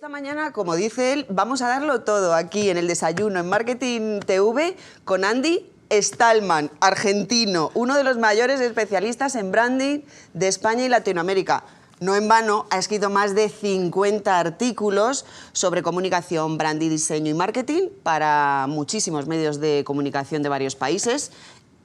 Esta mañana, como dice él, vamos a darlo todo aquí en el desayuno en Marketing TV con Andy Stallman, argentino, uno de los mayores especialistas en branding de España y Latinoamérica. No en vano, ha escrito más de 50 artículos sobre comunicación, branding, diseño y marketing para muchísimos medios de comunicación de varios países,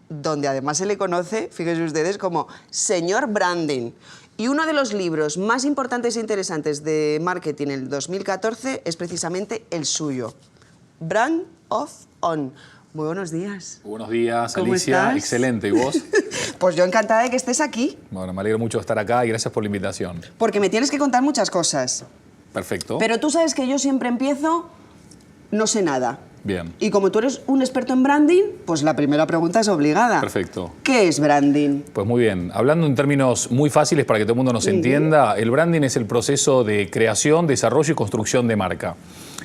donde además se le conoce, fíjense ustedes, como Señor Branding. Y uno de los libros más importantes e interesantes de marketing en el 2014 es precisamente el suyo, Brand of On. Muy buenos días. Buenos días, ¿Cómo Alicia. estás? Excelente. ¿Y vos? Pues yo encantada de que estés aquí. Bueno, me alegro mucho de estar acá y gracias por la invitación. Porque me tienes que contar muchas cosas. Perfecto. Pero tú sabes que yo siempre empiezo, no sé nada. Bien. Y como tú eres un experto en branding, pues la primera pregunta es obligada. Perfecto. ¿Qué es branding? Pues muy bien. Hablando en términos muy fáciles para que todo el mundo nos entienda, el branding es el proceso de creación, desarrollo y construcción de marca.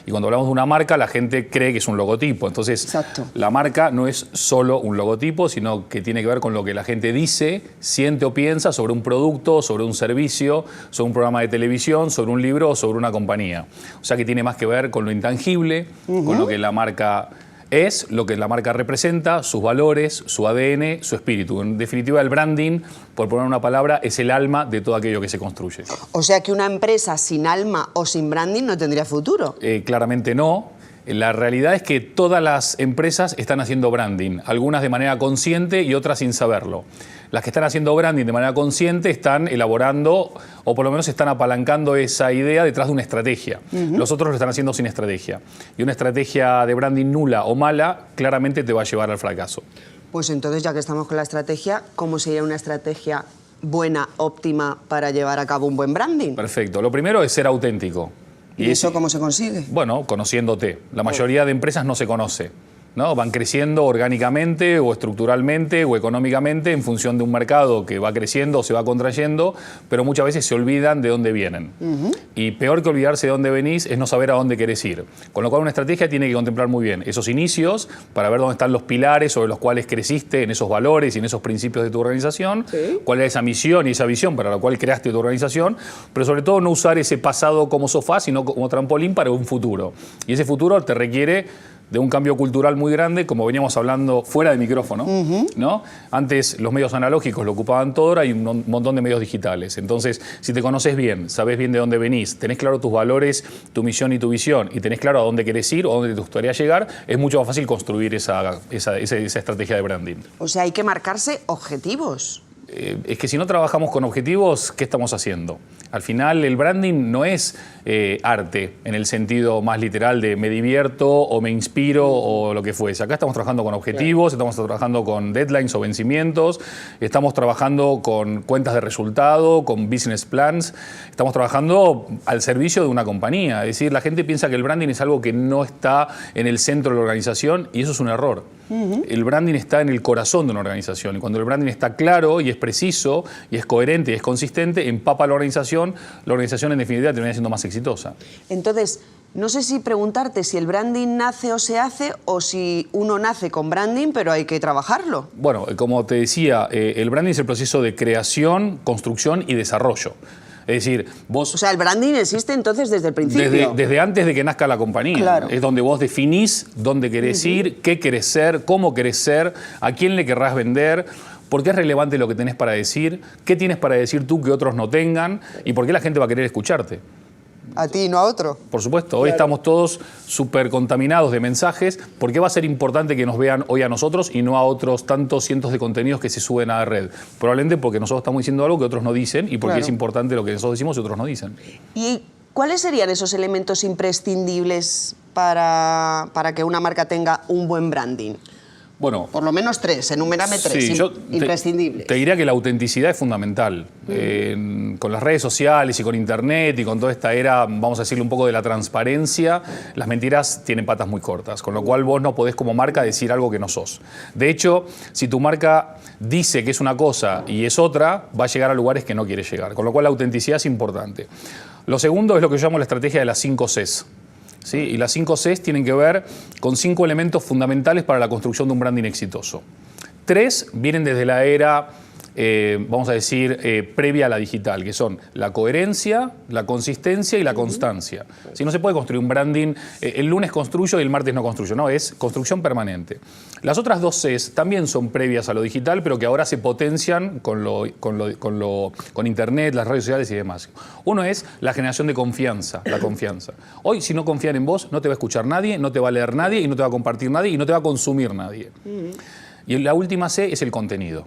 Y cuando hablamos de una marca, la gente cree que es un logotipo. Entonces, Exacto. La marca no es solo un logotipo, sino que tiene que ver con lo que la gente dice, siente o piensa sobre un producto, sobre un servicio, sobre un programa de televisión, sobre un libro o sobre una compañía. O sea que tiene más que ver con lo intangible, con lo que la marca es, lo que la marca representa, sus valores, su ADN, su espíritu. En definitiva, el branding, por poner una palabra, es el alma de todo aquello que se construye. O sea que una empresa sin alma o sin branding no tendría futuro. Claramente no. La realidad es que todas las empresas están haciendo branding, algunas de manera consciente y otras sin saberlo. Las que están haciendo branding de manera consciente están elaborando o por lo menos están apalancando esa idea detrás de una estrategia. Los otros lo están haciendo sin estrategia. Y una estrategia de branding nula o mala claramente te va a llevar al fracaso. Pues entonces, ya que estamos con la estrategia, ¿cómo sería una estrategia buena, óptima para llevar a cabo un buen branding? Perfecto. Lo primero es ser auténtico. ¿Y eso cómo se consigue? Bueno, conociéndote. La mayoría de empresas no se conoce, ¿no? Van creciendo orgánicamente o estructuralmente o económicamente en función de un mercado que va creciendo o se va contrayendo, pero muchas veces se olvidan de dónde vienen. Y peor que olvidarse de dónde venís es no saber a dónde querés ir. Con lo cual una estrategia tiene que contemplar muy bien esos inicios para ver dónde están los pilares sobre los cuales creciste en esos valores y en esos principios de tu organización, cuál es esa misión y esa visión para la cual creaste tu organización, pero sobre todo no usar ese pasado como sofá, sino como trampolín para un futuro. Y ese futuro te requiere de un cambio cultural muy grande, como veníamos hablando fuera de micrófono, ¿no? Antes los medios analógicos lo ocupaban todo, ahora hay un montón de medios digitales. Entonces, si te conoces bien, sabes bien de dónde venís, tenés claro tus valores, tu misión y tu visión, y tenés claro a dónde querés ir o a dónde te gustaría llegar, es mucho más fácil construir esa estrategia de branding. O sea, hay que marcarse objetivos. Es que si no trabajamos con objetivos, ¿qué estamos haciendo? Al final el branding no es arte en el sentido más literal de me divierto o me inspiro o lo que fuese. Acá estamos trabajando con objetivos, estamos trabajando con deadlines o vencimientos, estamos trabajando con cuentas de resultado, con business plans, estamos trabajando al servicio de una compañía. Es decir, la gente piensa que el branding es algo que no está en el centro de la organización y eso es un error. El branding está en el corazón de una organización y cuando el branding está claro y es preciso y es coherente y es consistente, empapa a la organización en definitiva termina siendo más exitosa. Entonces, no sé si preguntarte si el branding nace o se hace o si uno nace con branding pero hay que trabajarlo. Bueno, como te decía, el branding es el proceso de creación, construcción y desarrollo. Es decir, vos... O sea, el branding existe entonces desde el principio. Desde antes de que nazca la compañía. Claro. Es donde vos definís dónde querés ir, qué querés ser, cómo querés ser, a quién le querrás vender, por qué es relevante lo que tenés para decir, qué tienes para decir tú que otros no tengan y por qué la gente va a querer escucharte. A ti, no a otro. Por supuesto, hoy estamos todos súper contaminados de mensajes. ¿Por qué va a ser importante que nos vean hoy a nosotros y no a otros tantos cientos de contenidos que se suben a la red? Probablemente porque nosotros estamos diciendo algo que otros no dicen y porque es importante lo que nosotros decimos y otros no dicen. ¿Y cuáles serían esos elementos imprescindibles para que una marca tenga un buen branding? Bueno, por lo menos 3, enumérame 3, sí, imprescindibles. Te diría que la autenticidad es fundamental. Con las redes sociales y con internet y con toda esta era, vamos a decirle un poco de la transparencia, las mentiras tienen patas muy cortas, con lo cual vos no podés como marca decir algo que no sos. De hecho, si tu marca dice que es una cosa y es otra, va a llegar a lugares que no quiere llegar, con lo cual la autenticidad es importante. Lo segundo es lo que yo llamo la estrategia de las 5 Cs. ¿Sí? Y las 5 Cs tienen que ver con 5 elementos fundamentales para la construcción de un branding exitoso. 3 vienen desde la era vamos a decir, previa a la digital, que son la coherencia, la consistencia y la constancia. Si no se puede construir un branding, el lunes construyo y el martes no construyo, no, es construcción permanente. Las otras dos Cs también son previas a lo digital, pero que ahora se potencian con Internet, las redes sociales y demás. Uno es la generación de confianza, la confianza. Hoy, si no confían en vos, no te va a escuchar nadie, no te va a leer nadie y no te va a compartir nadie y no te va a consumir nadie. Y la última C es el contenido.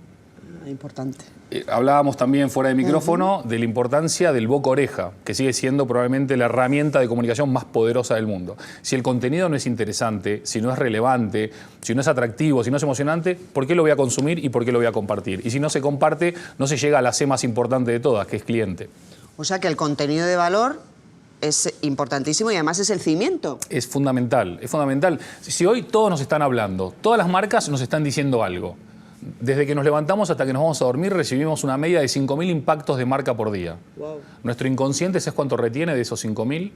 Importante. Hablábamos también fuera de micrófono de la importancia del boca-oreja, que sigue siendo probablemente la herramienta de comunicación más poderosa del mundo. Si el contenido no es interesante, si no es relevante, si no es atractivo, si no es emocionante, ¿por qué lo voy a consumir y por qué lo voy a compartir? Y si no se comparte, no se llega a la C más importante de todas, que es cliente. O sea que el contenido de valor es importantísimo y además es el cimiento. Es fundamental, es fundamental. Si hoy todos nos están hablando, todas las marcas nos están diciendo algo. Desde que nos levantamos hasta que nos vamos a dormir recibimos una media de 5.000 impactos de marca por día. Wow. Nuestro inconsciente, ¿sabes cuánto retiene de esos 5.000?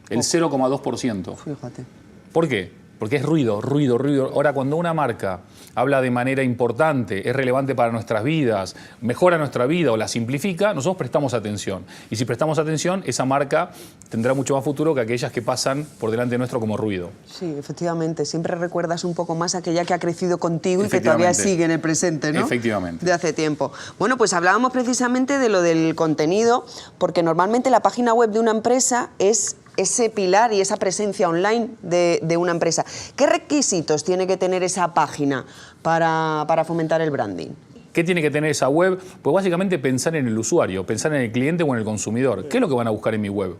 El 0,2%. Fíjate. ¿Por qué? Porque es ruido, ruido, ruido. Ahora, cuando una marca habla de manera importante, es relevante para nuestras vidas, mejora nuestra vida o la simplifica, nosotros prestamos atención. Y si prestamos atención, esa marca tendrá mucho más futuro que aquellas que pasan por delante nuestro como ruido. Sí, efectivamente. Siempre recuerdas un poco más aquella que ha crecido contigo y que todavía sigue en el presente, ¿no? Efectivamente. De hace tiempo. Bueno, pues hablábamos precisamente de lo del contenido, porque normalmente la página web de una empresa es ese pilar y esa presencia online de una empresa. ¿Qué requisitos tiene que tener esa página para fomentar el branding? ¿Qué tiene que tener esa web? Pues básicamente pensar en el usuario, pensar en el cliente o en el consumidor. ¿Qué es lo que van a buscar en mi web?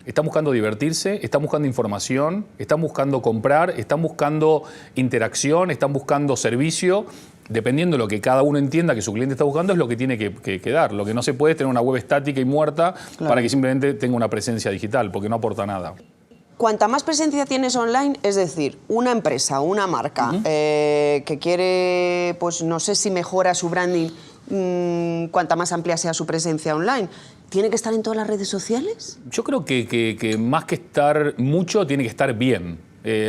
¿Están buscando divertirse? ¿Están buscando información? ¿Están buscando comprar? ¿Están buscando interacción? ¿Están buscando servicio? Dependiendo de lo que cada uno entienda que su cliente está buscando, es lo que tiene que dar. Lo que no se puede es tener una web estática y muerta para que simplemente tenga una presencia digital, porque no aporta nada. Cuanta más presencia tienes online, es decir, una empresa, una marca que quiere, pues no sé si mejora su branding, cuanta más amplia sea su presencia online, ¿tiene que estar en todas las redes sociales? Yo creo que más que estar mucho, tiene que estar bien.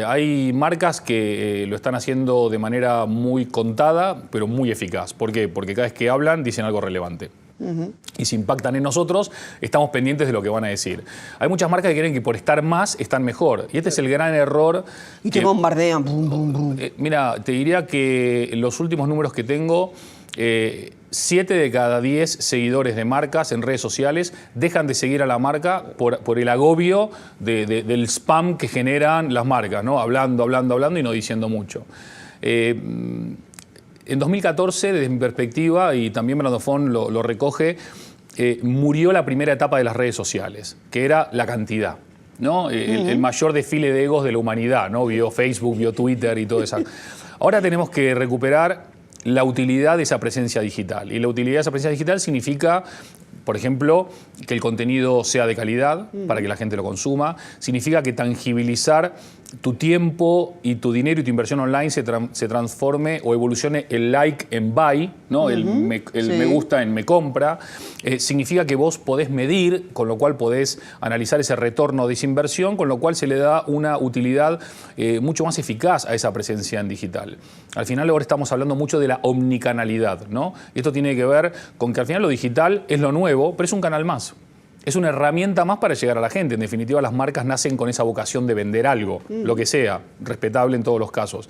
Hay marcas que lo están haciendo de manera muy contada, pero muy eficaz. ¿Por qué? Porque cada vez que hablan dicen algo relevante. Y si impactan en nosotros, estamos pendientes de lo que van a decir. Hay muchas marcas que creen que por estar más están mejor. Y este es el gran error. Y te bombardean. Mira, te diría que los últimos números que tengo, 7 de cada 10 seguidores de marcas en redes sociales dejan de seguir a la marca por el agobio del spam que generan las marcas, ¿no? Hablando y no diciendo mucho. En 2014, desde mi perspectiva, y también Brandofón lo recoge, murió la primera etapa de las redes sociales, que era la cantidad, ¿no? El mayor desfile de egos de la humanidad, ¿no? Vio Facebook, vio Twitter y todo eso. Ahora tenemos que recuperar la utilidad de esa presencia digital. Y la utilidad de esa presencia digital significa, por ejemplo, que el contenido sea de calidad para que la gente lo consuma. Significa que tangibilizar tu tiempo y tu dinero y tu inversión online se transforme o evolucione el like en buy, ¿no? El me gusta en me compra. Significa que vos podés medir, con lo cual podés analizar ese retorno de esa inversión, con lo cual se le da una utilidad mucho más eficaz a esa presencia en digital. Al final ahora estamos hablando mucho de la omnicanalidad, ¿no? Y esto tiene que ver con que al final lo digital es lo nuevo, pero es un canal más. Es una herramienta más para llegar a la gente. En definitiva, las marcas nacen con esa vocación de vender algo, lo que sea, respetable en todos los casos.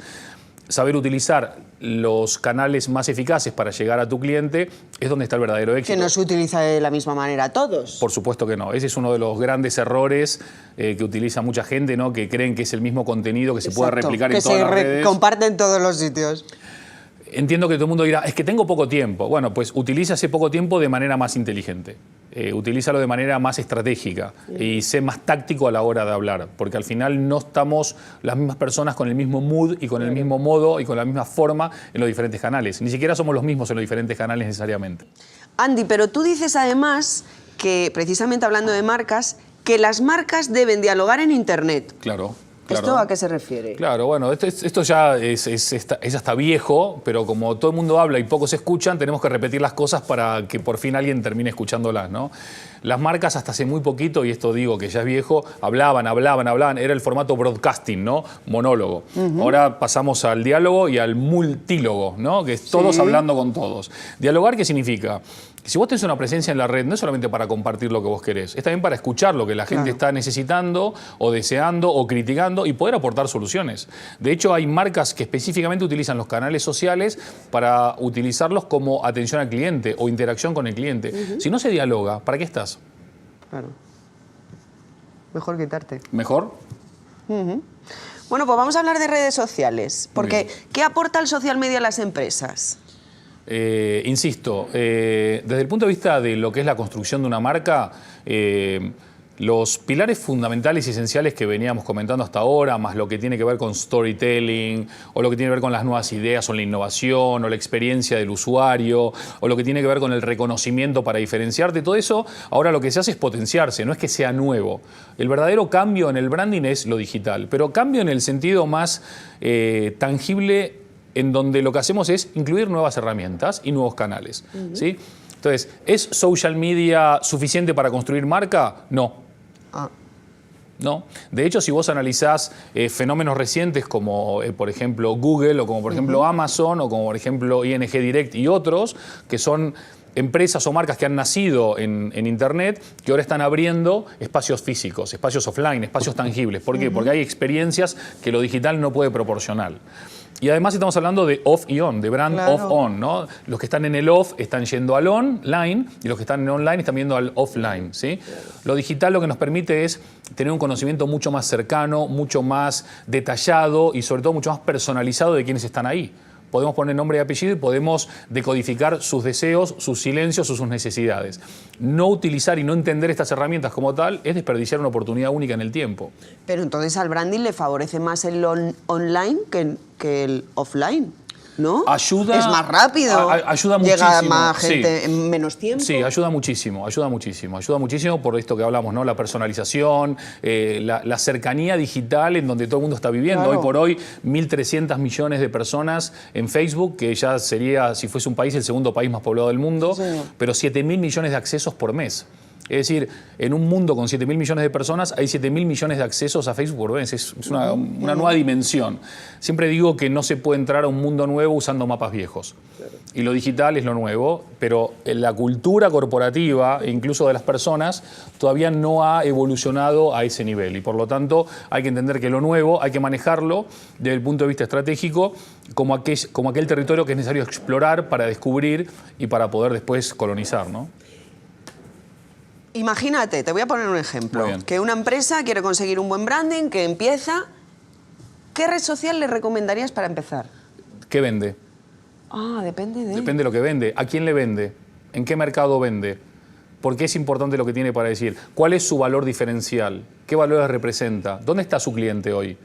Saber utilizar los canales más eficaces para llegar a tu cliente es donde está el verdadero éxito. Que no se utiliza de la misma manera a todos. Por supuesto que no. Ese es uno de los grandes errores que utiliza mucha gente, ¿no? Que creen que es el mismo contenido que se puede replicar en todas las redes. Que se comparte en todos los sitios. Entiendo que todo el mundo dirá, es que tengo poco tiempo. Bueno, pues utiliza ese poco tiempo de manera más inteligente. Utilízalo de manera más estratégica y sé más táctico a la hora de hablar, porque al final no estamos las mismas personas con el mismo mood y con el mismo modo y con la misma forma en los diferentes canales. Ni siquiera somos los mismos en los diferentes canales necesariamente. Andy, pero tú dices además que, precisamente hablando de marcas, que las marcas deben dialogar en Internet. Claro. Claro. ¿Esto a qué se refiere? Claro, bueno, esto ya es hasta viejo, pero como todo el mundo habla y pocos escuchan, tenemos que repetir las cosas para que por fin alguien termine escuchándolas, ¿no? Las marcas hasta hace muy poquito, y esto digo que ya es viejo, hablaban, era el formato broadcasting, ¿no? Monólogo. Ahora pasamos al diálogo y al multílogo, ¿no? Que es todos hablando con todos. Dialogar, ¿qué significa? Si vos tenés una presencia en la red, no es solamente para compartir lo que vos querés, es también para escuchar lo que la gente está necesitando o deseando o criticando y poder aportar soluciones. De hecho, hay marcas que específicamente utilizan los canales sociales para utilizarlos como atención al cliente o interacción con el cliente. Si no se dialoga, ¿para qué estás? Claro. Mejor quitarte. ¿Mejor? Bueno, pues vamos a hablar de redes sociales. Porque, ¿qué aporta el social media a las empresas? Insisto, desde el punto de vista de lo que es la construcción de una marca, los pilares fundamentales y esenciales que veníamos comentando hasta ahora, más lo que tiene que ver con storytelling, o lo que tiene que ver con las nuevas ideas, o la innovación, o la experiencia del usuario, o lo que tiene que ver con el reconocimiento para diferenciarte, todo eso, ahora lo que se hace es potenciarse, no es que sea nuevo. El verdadero cambio en el branding es lo digital, pero cambio en el sentido más tangible, en donde lo que hacemos es incluir nuevas herramientas y nuevos canales. ¿Sí? Entonces, ¿es social media suficiente para construir marca? No. No. De hecho, si vos analizás fenómenos recientes como, por ejemplo, Google, o como, por ejemplo, Amazon, o como, por ejemplo, ING Direct y otros, que son empresas o marcas que han nacido en Internet, que ahora están abriendo espacios físicos, espacios offline, espacios tangibles. ¿Por qué? Porque hay experiencias que lo digital no puede proporcionar. Y además estamos hablando de off y on, de brand off-on, ¿no? Los que están en el off están yendo al online y los que están en online están yendo al offline, ¿sí? Lo digital lo que nos permite es tener un conocimiento mucho más cercano, mucho más detallado y sobre todo mucho más personalizado de quienes están ahí. Podemos poner nombre y apellido y podemos decodificar sus deseos, sus silencios o sus necesidades. No utilizar y no entender estas herramientas como tal es desperdiciar una oportunidad única en el tiempo. Pero entonces al branding le favorece más el online que el offline, ¿no? Ayuda, es más rápido, ayuda muchísimo. Llega más gente en menos tiempo. Sí, ayuda muchísimo por esto que hablamos, ¿no? La personalización, la cercanía digital en donde todo el mundo está viviendo. Hoy por hoy, 1.300 millones de personas en Facebook, que ya sería, si fuese un país, el segundo país más poblado del mundo, pero 7.000 millones de accesos por mes. Es decir, en un mundo con 7.000 millones de personas hay 7.000 millones de accesos a Facebook por mes. Es una nueva dimensión. Siempre digo que no se puede entrar a un mundo nuevo usando mapas viejos. Y lo digital es lo nuevo, pero la cultura corporativa, incluso de las personas, todavía no ha evolucionado a ese nivel. Y por lo tanto hay que entender que lo nuevo hay que manejarlo desde el punto de vista estratégico como aquel territorio que es necesario explorar para descubrir y para poder después colonizar, ¿no? Imagínate, te voy a poner un ejemplo, que una empresa quiere conseguir un buen branding, que empieza. ¿Qué red social le recomendarías para empezar? ¿Qué vende? Depende de... Depende de lo que vende. ¿A quién le vende? ¿En qué mercado vende? ¿Por qué es importante lo que tiene para decir? ¿Cuál es su valor diferencial? ¿Qué valores representa? ¿Dónde está su cliente hoy?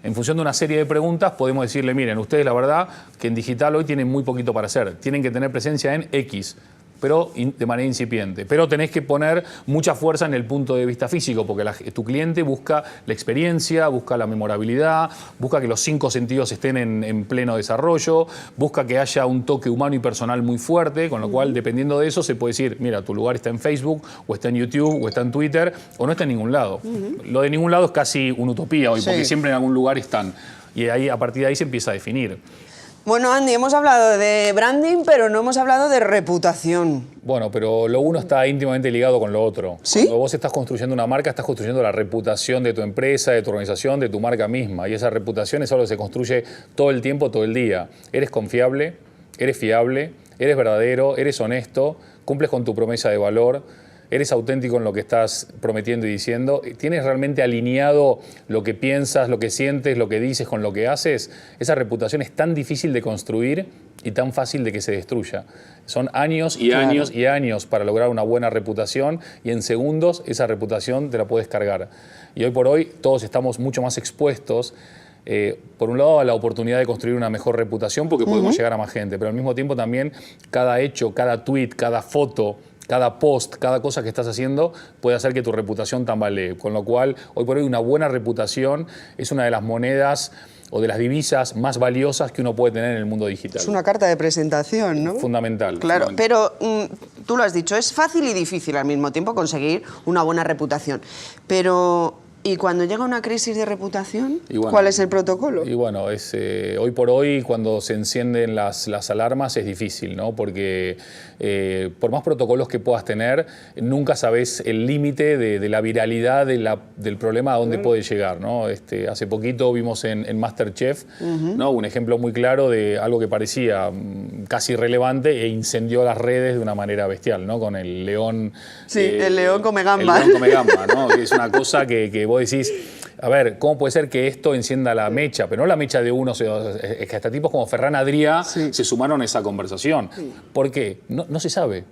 En función de una serie de preguntas podemos decirle, miren, ustedes la verdad que en digital hoy tienen muy poquito para hacer. Tienen que tener presencia en X, pero de manera incipiente. Pero tenés que poner mucha fuerza en el punto de vista físico, porque tu cliente busca la experiencia, busca la memorabilidad, busca que los 5 sentidos estén en pleno desarrollo, busca que haya un toque humano y personal muy fuerte, con lo cual, dependiendo de eso, se puede decir, mira, tu lugar está en Facebook, o está en YouTube, o está en Twitter, o no está en ningún lado. Lo de ningún lado es casi una utopía hoy, porque siempre en algún lugar están. Y ahí, a partir de ahí se empieza a definir. Bueno, Andy, hemos hablado de branding, pero no hemos hablado de reputación. Bueno, pero lo uno está íntimamente ligado con lo otro. ¿Sí? Cuando vos estás construyendo una marca, estás construyendo la reputación de tu empresa, de tu organización, de tu marca misma. Y esa reputación es algo que se construye todo el tiempo, todo el día. ¿Eres confiable? ¿Eres fiable? ¿Eres verdadero? ¿Eres honesto? ¿Cumples con tu promesa de valor? ¿Eres auténtico en lo que estás prometiendo y diciendo? ¿Tienes realmente alineado lo que piensas, lo que sientes, lo que dices con lo que haces? Esa reputación es tan difícil de construir y tan fácil de que se destruya. Son años y años y años para lograr una buena reputación y en segundos esa reputación te la puedes cargar. Y hoy por hoy todos estamos mucho más expuestos por un lado a la oportunidad de construir una mejor reputación porque podemos llegar a más gente, pero al mismo tiempo también cada hecho, cada tweet, cada foto, cada post, cada cosa que estás haciendo puede hacer que tu reputación tambalee. Con lo cual, hoy por hoy una buena reputación es una de las monedas o de las divisas más valiosas que uno puede tener en el mundo digital. Es una carta de presentación, ¿no? Fundamental. Claro, fundamental. pero tú lo has dicho, es fácil y difícil al mismo tiempo conseguir una buena reputación. Pero, ¿y cuando llega una crisis de reputación, bueno, cuál es el protocolo? Y bueno, hoy por hoy cuando se encienden las alarmas es difícil, ¿no? Porque por más protocolos que puedas tener, nunca sabes el límite de la viralidad del problema a dónde puede llegar, ¿no? Hace poquito vimos en MasterChef, ¿no? Un ejemplo muy claro de algo que parecía casi irrelevante e incendió las redes de una manera bestial, ¿no? Con el león... Sí, el león come gamba. El león come gamba, ¿no? Que es una cosa que vos decís, a ver, ¿cómo puede ser que esto encienda la mecha? Pero no la mecha de uno, es que hasta tipos como Ferran Adrià se sumaron a esa conversación. ¿Por qué? No se sabe.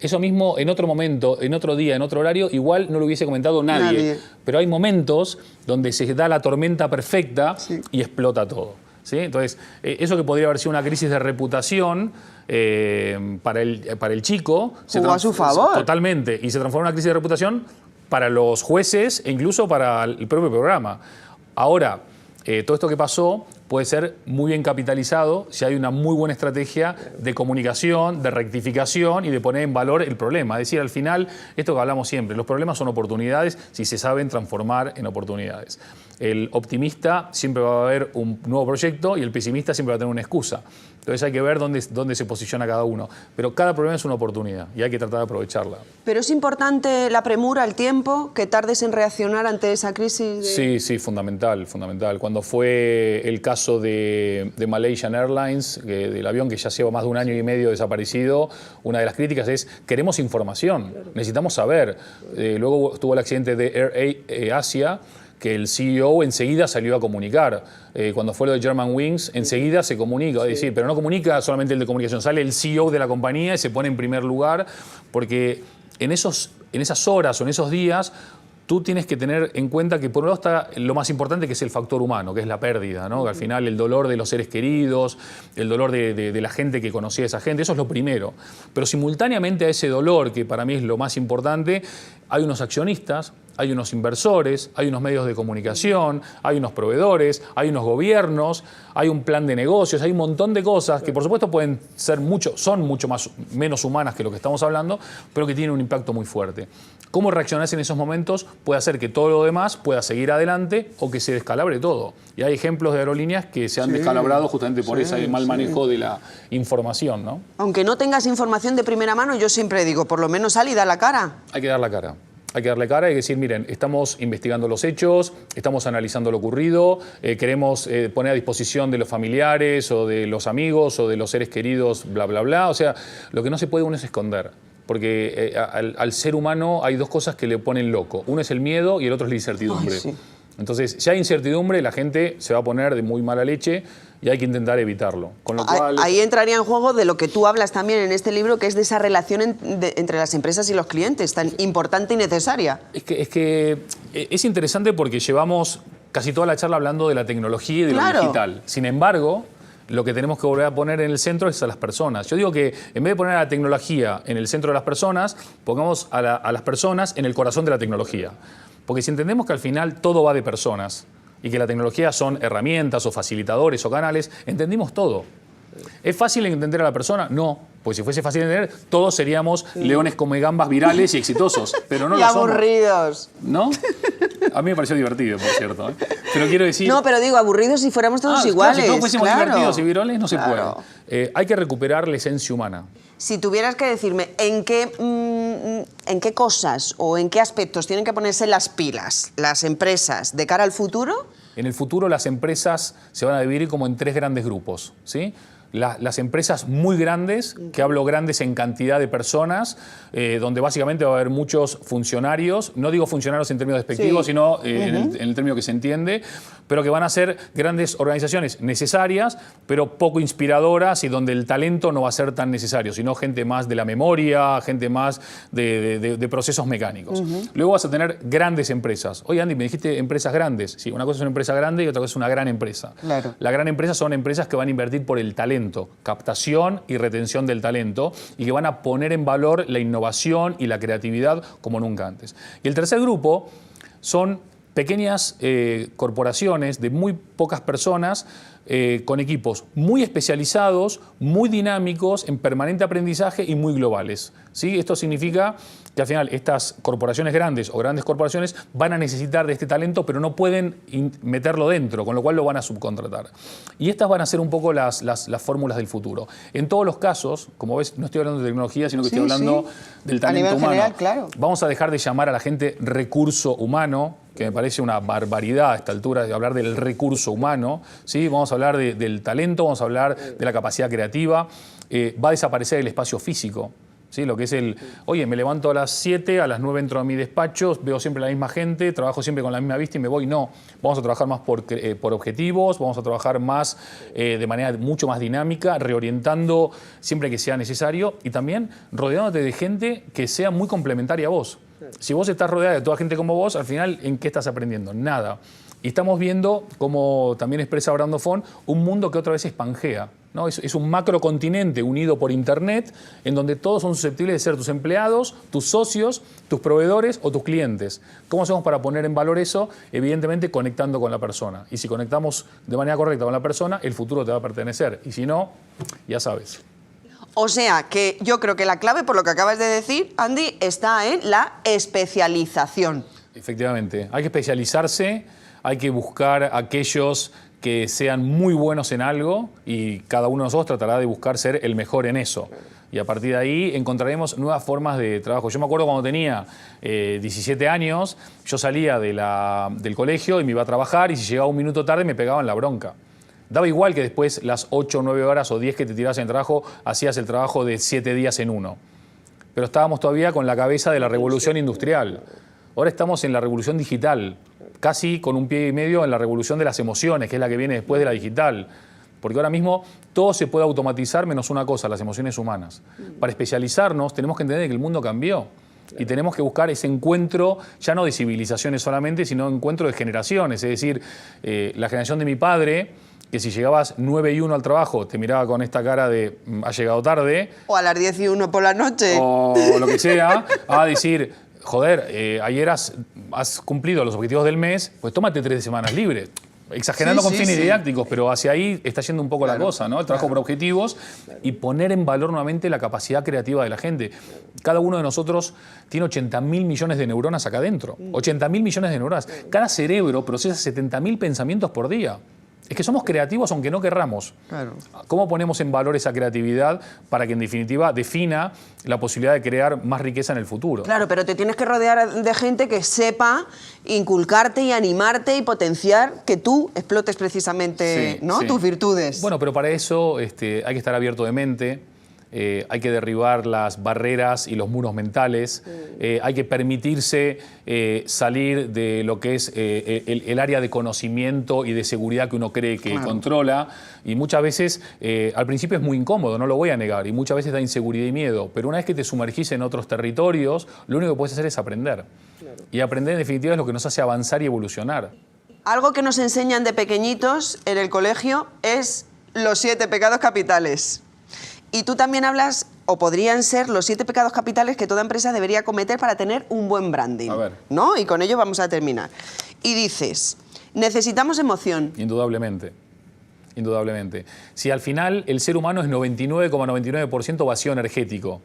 Eso mismo en otro momento, en otro día, en otro horario, igual no lo hubiese comentado nadie. Pero hay momentos donde se da la tormenta perfecta y explota todo, ¿sí? Entonces, eso que podría haber sido una crisis de reputación para el chico... Jugó a su favor. Totalmente. Y se transformó en una crisis de reputación para los jueces e incluso para el propio programa. Ahora, todo esto que pasó puede ser muy bien capitalizado si hay una muy buena estrategia de comunicación, de rectificación y de poner en valor el problema. Es decir, al final, esto que hablamos siempre, los problemas son oportunidades si se saben transformar en oportunidades. El optimista siempre va a ver un nuevo proyecto y el pesimista siempre va a tener una excusa. Entonces hay que ver dónde se posiciona cada uno. Pero cada problema es una oportunidad y hay que tratar de aprovecharla. Pero es importante la premura, el tiempo, que tardes en reaccionar ante esa crisis. Sí, fundamental, fundamental. Cuando fue el caso de Malaysian Airlines, del avión que ya lleva más de 1 año y medio desaparecido, una de las críticas es, queremos información, necesitamos saber. Luego estuvo el accidente de Air Asia, que el CEO enseguida salió a comunicar. Cuando fue lo de Germanwings, enseguida se comunica. Es decir, pero no comunica solamente el de comunicación, sale el CEO de la compañía y se pone en primer lugar, porque en esas horas o en esos días tú tienes que tener en cuenta que por un lado está lo más importante, que es el factor humano, que es la pérdida, ¿no? Que al final el dolor de los seres queridos, el dolor de la gente que conocía a esa gente, eso es lo primero. Pero simultáneamente a ese dolor, que para mí es lo más importante, hay unos accionistas, hay unos inversores, hay unos medios de comunicación, hay unos proveedores, hay unos gobiernos, hay un plan de negocios, hay un montón de cosas que por supuesto pueden ser son mucho menos humanas que lo que estamos hablando, pero que tienen un impacto muy fuerte. Cómo reaccionás en esos momentos puede hacer que todo lo demás pueda seguir adelante o que se descalabre todo. Y hay ejemplos de aerolíneas que se han descalabrado justamente por ese mal manejo de la información, ¿no? Aunque no tengas información de primera mano, yo siempre digo, por lo menos sal y da la cara. Hay que dar la cara. Hay que darle cara y decir, miren, estamos investigando los hechos, estamos analizando lo ocurrido, queremos poner a disposición de los familiares o de los amigos o de los seres queridos, bla, bla, bla. O sea, lo que no se puede uno es esconder. Porque al ser humano hay dos cosas que le ponen loco. Uno es el miedo y el otro es la incertidumbre. Ay, sí. Entonces, si hay incertidumbre, la gente se va a poner de muy mala leche y hay que intentar evitarlo. Con lo cual, ahí entraría en juego de lo que tú hablas también en este libro, que es de esa relación entre las empresas y los clientes, tan importante y necesaria. Es interesante porque llevamos casi toda la charla hablando de la tecnología y de lo digital. Sin embargo, lo que tenemos que volver a poner en el centro es a las personas. Yo digo que en vez de poner a la tecnología en el centro de las personas, pongamos a las personas en el corazón de la tecnología. Porque si entendemos que al final todo va de personas y que la tecnología son herramientas o facilitadores o canales, entendimos todo. ¿Es fácil entender a la persona? No. Pues si fuese fácil entender, todos seríamos leones come gambas virales y exitosos. Pero no y lo somos. aburridos. ¿No? A mí me pareció divertido, por cierto. Pero quiero decir... No, pero digo, aburridos si fuéramos todos iguales. Claro, si todos fuésemos divertidos y virales, no se puede. Hay que recuperar la esencia humana. Si tuvieras que decirme en qué cosas o en qué aspectos tienen que ponerse las pilas las empresas de cara al futuro... En el futuro las empresas se van a dividir como en 3 grandes grupos, ¿sí? Las empresas muy grandes, que hablo grandes en cantidad de personas, donde básicamente va a haber muchos funcionarios, no digo funcionarios en términos despectivos, sino en el término que se entiende, pero que van a ser grandes organizaciones necesarias, pero poco inspiradoras y donde el talento no va a ser tan necesario, sino gente más de la memoria, gente más de procesos mecánicos. Luego vas a tener grandes empresas. Oye, Andy, me dijiste empresas grandes. Sí, una cosa es una empresa grande y otra cosa es una gran empresa. Claro. La gran empresa son empresas que van a invertir por el talento, captación y retención del talento, y que van a poner en valor la innovación y la creatividad como nunca antes. Y el tercer grupo son pequeñas corporaciones de muy pocas personas con equipos muy especializados, muy dinámicos, en permanente aprendizaje y muy globales. ¿Sí? Esto significa que al final estas corporaciones grandes o grandes corporaciones van a necesitar de este talento, pero no pueden meterlo dentro, con lo cual lo van a subcontratar. Y estas van a ser un poco las fórmulas del futuro. En todos los casos, como ves, no estoy hablando de tecnología, sino que estoy hablando del talento humano. General, claro. Vamos a dejar de llamar a la gente recurso humano, que me parece una barbaridad a esta altura de hablar del recurso humano, ¿sí? Vamos a hablar del talento, vamos a hablar de la capacidad creativa. Va a desaparecer el espacio físico, ¿sí? Lo que es oye, me levanto a las 7, a las 9 entro a mi despacho, veo siempre la misma gente, trabajo siempre con la misma vista y me voy. No, vamos a trabajar más por objetivos, vamos a trabajar más de manera mucho más dinámica, reorientando siempre que sea necesario y también rodeándote de gente que sea muy complementaria a vos. Si vos estás rodeado de toda gente como vos, al final, ¿en qué estás aprendiendo? Nada. Y estamos viendo, como también expresa Brando Fon, un mundo que otra vez es Pangea, ¿no? Es un macrocontinente unido por Internet, en donde todos son susceptibles de ser tus empleados, tus socios, tus proveedores o tus clientes. ¿Cómo hacemos para poner en valor eso? Evidentemente conectando con la persona. Y si conectamos de manera correcta con la persona, el futuro te va a pertenecer. Y si no, ya sabes. O sea, que yo creo que la clave, por lo que acabas de decir, Andy, está en la especialización. Efectivamente. Hay que especializarse, hay que buscar aquellos que sean muy buenos en algo y cada uno de nosotros tratará de buscar ser el mejor en eso. Y a partir de ahí encontraremos nuevas formas de trabajo. Yo me acuerdo cuando tenía 17 años, yo salía del colegio y me iba a trabajar y si llegaba un minuto tarde me pegaban la bronca. Daba igual que después las 8, 9 horas o 10 que te tirabas en el trabajo, hacías el trabajo de 7 días en uno. Pero estábamos todavía con la cabeza de la revolución industrial. Ahora estamos en la revolución digital, casi con un pie y medio en la revolución de las emociones, que es la que viene después de la digital. Porque ahora mismo todo se puede automatizar menos una cosa, las emociones humanas. Para especializarnos tenemos que entender que el mundo cambió. Y tenemos que buscar ese encuentro, ya no de civilizaciones solamente, sino encuentro de generaciones. Es decir, la generación de mi padre, que si llegabas 9 y 1 al trabajo, te miraba con esta cara de has llegado tarde. O a las 10 y 1 por la noche. O lo que sea, a decir, joder, ayer has cumplido los objetivos del mes, pues tómate 3 semanas libres. Exagerando con fines didácticos, pero hacia ahí está yendo un poco la cosa, ¿no? El trabajo por objetivos y poner en valor nuevamente la capacidad creativa de la gente. Cada uno de nosotros tiene 80.000 millones de neuronas acá adentro. 80.000 millones de neuronas. Cada cerebro procesa 70.000 pensamientos por día. Es que somos creativos aunque no querramos. Claro. ¿Cómo ponemos en valor esa creatividad para que en definitiva defina la posibilidad de crear más riqueza en el futuro? Claro, pero te tienes que rodear de gente que sepa inculcarte y animarte y potenciar que tú explotes precisamente, ¿no? Tus virtudes. Bueno, pero para eso hay que estar abierto de mente. Hay que derribar las barreras y los muros mentales, hay que permitirse salir de lo que es el área de conocimiento y de seguridad que uno cree que controla, y muchas veces al principio es muy incómodo, no lo voy a negar, y muchas veces da inseguridad y miedo, pero una vez que te sumergís en otros territorios, lo único que puedes hacer es aprender. Y aprender en definitiva es lo que nos hace avanzar y evolucionar. Algo que nos enseñan de pequeñitos en el colegio es los 7 pecados capitales. Y tú también hablas, o podrían ser, los 7 pecados capitales que toda empresa debería cometer para tener un buen branding. A ver. ¿No? Y con ello vamos a terminar. Y dices, necesitamos emoción. Indudablemente. Indudablemente. Si al final el ser humano es 99,99% vacío energético,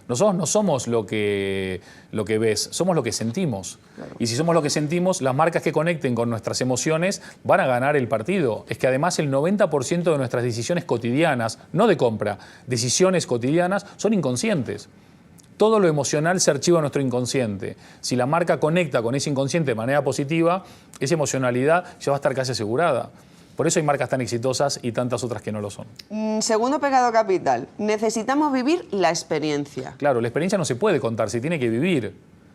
nosotros no somos lo que ves, somos lo que sentimos. Claro. Y si somos lo que sentimos, las marcas que conecten con nuestras emociones van a ganar el partido. Es que además el 90% de nuestras decisiones cotidianas, no de compra, decisiones cotidianas, son inconscientes. Todo lo emocional se archiva en nuestro inconsciente. Si la marca conecta con ese inconsciente de manera positiva, esa emocionalidad ya va a estar casi asegurada. Por eso hay marcas tan exitosas y tantas otras que no lo son. Segundo pecado capital, necesitamos vivir la experiencia. Claro, la experiencia no se puede contar, se tiene que vivir.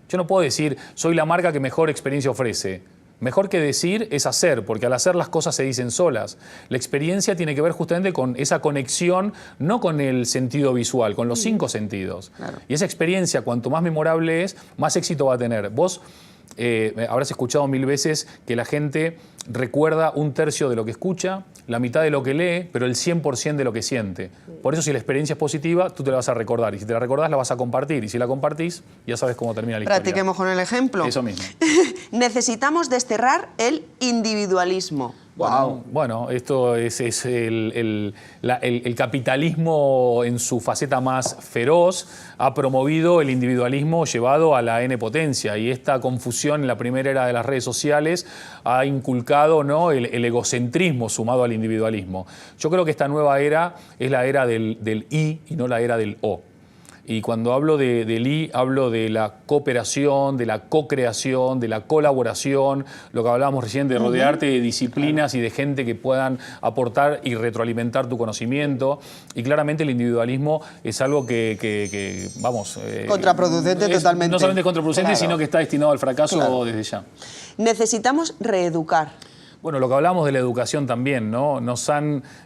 Yo no puedo decir, soy la marca que mejor experiencia ofrece. Mejor que decir es hacer, porque al hacer las cosas se dicen solas. La experiencia tiene que ver justamente con esa conexión, no con el sentido visual, con los 5 sentidos. Claro. Y esa experiencia, cuanto más memorable es, más éxito va a tener. Vos habrás escuchado 1000 veces que la gente recuerda 1/3 de lo que escucha, la mitad de lo que lee, pero el 100% de lo que siente. Por eso, si la experiencia es positiva, tú te la vas a recordar. Y si te la recordás, la vas a compartir. Y si la compartís, ya sabes cómo termina la historia. Practiquemos con el ejemplo. Eso mismo. Necesitamos desterrar el individualismo. Bueno, esto es el capitalismo en su faceta más feroz ha promovido el individualismo llevado a la N potencia, y esta confusión en la primera era de las redes sociales ha inculcado, ¿no?, el egocentrismo sumado al individualismo. Yo creo que esta nueva era es la era del I y no la era del O. Y cuando hablo del I, hablo de la cooperación, de la co-creación, de la colaboración, lo que hablábamos recién de rodearte de disciplinas y de gente que puedan aportar y retroalimentar tu conocimiento. Y claramente el individualismo es algo que vamos... contraproducente totalmente. No solamente contraproducente, claro, sino que está destinado al fracaso claro, desde ya. Necesitamos reeducar. Bueno, lo que hablamos de la educación también, ¿no?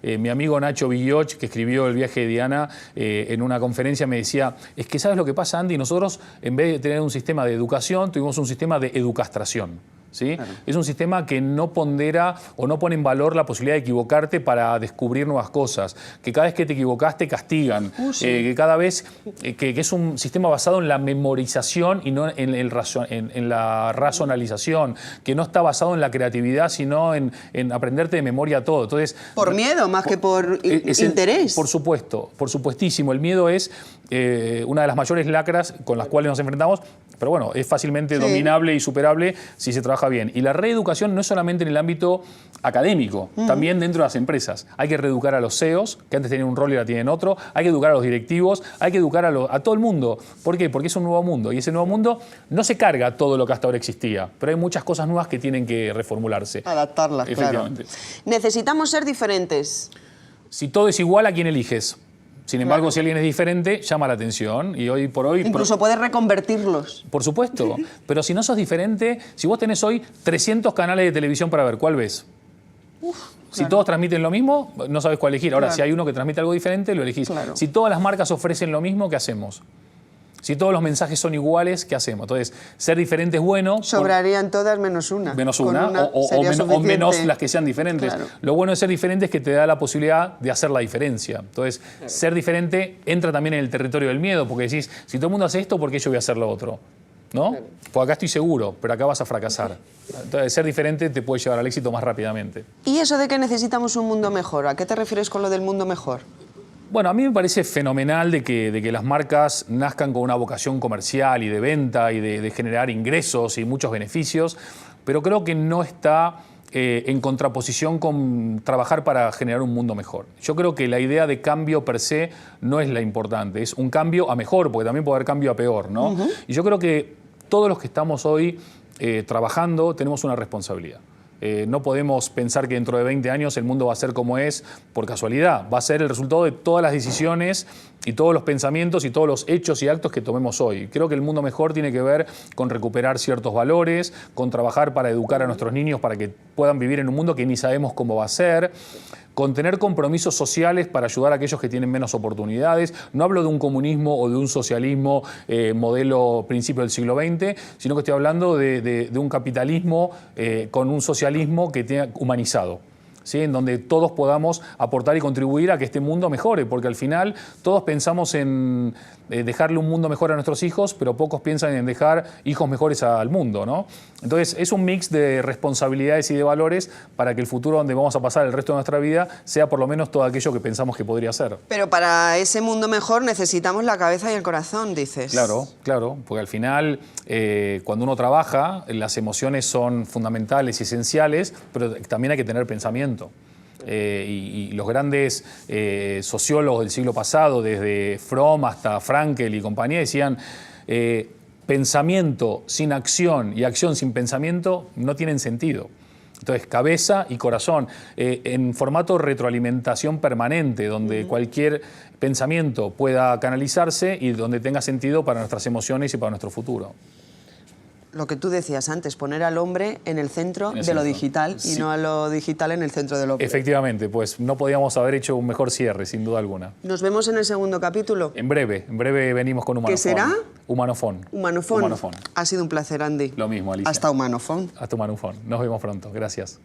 Mi amigo Nacho Villoch, que escribió El viaje de Diana, en una conferencia me decía, es que ¿sabes lo que pasa, Andy? Nosotros, en vez de tener un sistema de educación, tuvimos un sistema de educastración. ¿Sí? Claro. Es un sistema que no pondera o no pone en valor la posibilidad de equivocarte para descubrir nuevas cosas, que cada vez que te equivocas te castigan, sí, que cada vez que es un sistema basado en la memorización y no en la racionalización, que no está basado en la creatividad, sino en aprenderte de memoria todo. Entonces, por miedo más que por interés. Por supuesto, por supuestísimo. El miedo es una de las mayores lacras con las cuales nos enfrentamos, pero bueno, es fácilmente dominable y superable si se trabaja bien. Y la reeducación no es solamente en el ámbito académico, también dentro de las empresas. Hay que reeducar a los CEOs, que antes tenían un rol y ahora tienen otro. Hay que educar a los directivos, hay que educar a todo el mundo. ¿Por qué? Porque es un nuevo mundo. Y ese nuevo mundo no se carga todo lo que hasta ahora existía, pero hay muchas cosas nuevas que tienen que reformularse. Adaptarlas, efectivamente. Claro. Necesitamos ser diferentes. Si todo es igual, ¿a quién eliges? Sin embargo, claro, si alguien es diferente, llama la atención. Y hoy por hoy... Incluso puedes reconvertirlos. Por supuesto. Pero si no sos diferente, si vos tenés hoy 300 canales de televisión para ver, ¿cuál ves? Si todos transmiten lo mismo, no sabes cuál elegir. Ahora, claro, si hay uno que transmite algo diferente, lo elegís. Claro. Si todas las marcas ofrecen lo mismo, ¿qué hacemos? Si todos los mensajes son iguales, ¿qué hacemos? Entonces, ser diferente es bueno. Sobrarían todas menos una. Menos una, o menos las que sean diferentes. Claro. Lo bueno de ser diferente es que te da la posibilidad de hacer la diferencia. Entonces, claro, ser diferente entra también en el territorio del miedo, porque decís, si todo el mundo hace esto, ¿por qué yo voy a hacer lo otro? ¿No? Claro. Pues acá estoy seguro, pero acá vas a fracasar. Entonces, ser diferente te puede llevar al éxito más rápidamente. ¿Y eso de que necesitamos un mundo mejor? ¿A qué te refieres con lo del mundo mejor? Bueno, a mí me parece fenomenal de que las marcas nazcan con una vocación comercial y de venta y de generar ingresos y muchos beneficios, pero creo que no está en contraposición con trabajar para generar un mundo mejor. Yo creo que la idea de cambio per se no es la importante, es un cambio a mejor, porque también puede haber cambio a peor, ¿no? Y yo creo que todos los que estamos hoy trabajando tenemos una responsabilidad. No podemos pensar que dentro de 20 años el mundo va a ser como es por casualidad. Va a ser el resultado de todas las decisiones y todos los pensamientos y todos los hechos y actos que tomemos hoy. Creo que el mundo mejor tiene que ver con recuperar ciertos valores, con trabajar para educar a nuestros niños para que puedan vivir en un mundo que ni sabemos cómo va a ser, con tener compromisos sociales para ayudar a aquellos que tienen menos oportunidades. No hablo de un comunismo o de un socialismo modelo principio del siglo XX, sino que estoy hablando de un capitalismo con un socialismo que tenga humanizado. ¿Sí? En donde todos podamos aportar y contribuir a que este mundo mejore, porque al final todos pensamos en dejarle un mundo mejor a nuestros hijos, pero pocos piensan en dejar hijos mejores al mundo, ¿no? Entonces es un mix de responsabilidades y de valores para que el futuro donde vamos a pasar el resto de nuestra vida sea por lo menos todo aquello que pensamos que podría ser. Pero para ese mundo mejor necesitamos la cabeza y el corazón, dices. Claro, claro, porque al final cuando uno trabaja las emociones son fundamentales y esenciales, pero también hay que tener pensamiento. Y los grandes sociólogos del siglo pasado, desde Fromm hasta Frankel y compañía, decían pensamiento sin acción y acción sin pensamiento no tienen sentido. Entonces, cabeza y corazón, en formato retroalimentación permanente, donde cualquier pensamiento pueda canalizarse y donde tenga sentido para nuestras emociones y para nuestro futuro. lo que tú decías antes, poner al hombre en el centro En el de lo centro. digital y Sí. no a lo digital en el centro del hombre. Efectivamente, pues no podíamos haber hecho un mejor cierre, sin duda alguna. Nos vemos en el segundo capítulo. En breve venimos con Humanofón. ¿Qué será? Humanofón. Humanofón. Humanofón. Ha sido un placer, Andy. Lo mismo, Alicia. Hasta Humanofón. Hasta Humanofón. Nos vemos pronto. Gracias.